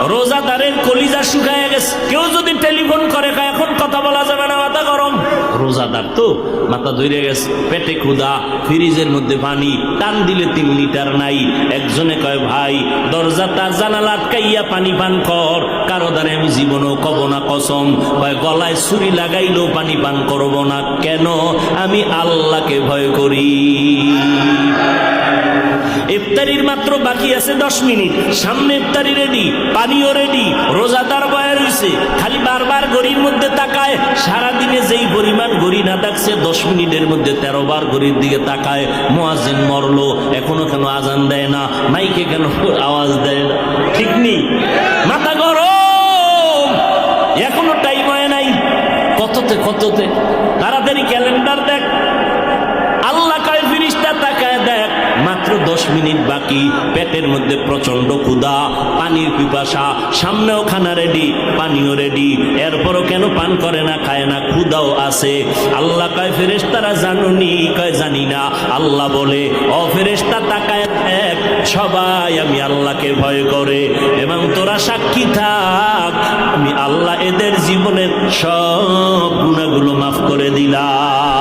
রোজাদারের কলিজা শুকায় গেছে। কেউ যদি টেলিফোন করে এখন কথা বলা যাবে না, মাথা গরম। রোজাদার তো মাথা ধরে গেছে, পেটে ক্ষুধা, ফ্রিজের মধ্যে পানি, টান দিলে 3 লিটার নাই। একজনে কয় ভাই দরজা তার জানালা আটকাইয়া পানি পান কর। কারো দ্বারা আমি জীবনও কব না কসম। কয় গলায় ছুরি লাগাইলেও পানি পান করব না। কেন? আমি আল্লাহকে ভয় করি। ইফতারির মাত্র বাকি আছে 10 মিনিট, সামনে ইফতারি রেডি, পানিও রেডি, রোজাদার বয়া রইছে, খালি বারবার ঘড়ির মধ্যে তাকায়। সারাদিনে যেই পরিমাণ ঘড়ি না থাকছে 10 মিনিটের মধ্যে 13 বার ঘড়ির দিকে তাকায়। মুয়াজ্জিন মরলো, এখনো কেন আজান দেয় না? মাইকে কেন আওয়াজ দেয় না? ঠিক নেই, মাথা গরম, এখনো টাইম হয় নাই। কততে তাড়াতাড়ি ক্যালেন্ডার দেখ। আল্লাহ কয় ফেরেশতা তাকায় দেখ, মাত্র 10 মিনিট বাকি। পেটের মধ্যে প্রচন্ড ক্ষুধা, পানির পিপাসা, সামনেও খানা রেডি, পানিও রেডি, এরপরও কেন পান করে না, খায় না, ক্ষুধাও আছে। আল্লাহ কয় ফেরেশতারা জানুনি? কয় জানি না। আল্লাহ বলে ও ফেরেশতা তাকায় দেখ, সবাই আমি আল্লাহকে ভয় করে, এবং তোরা সাক্ষী থাক আমি আল্লাহ এদের জীবনের সব গুনাহগুলো মাফ করে দিলাম।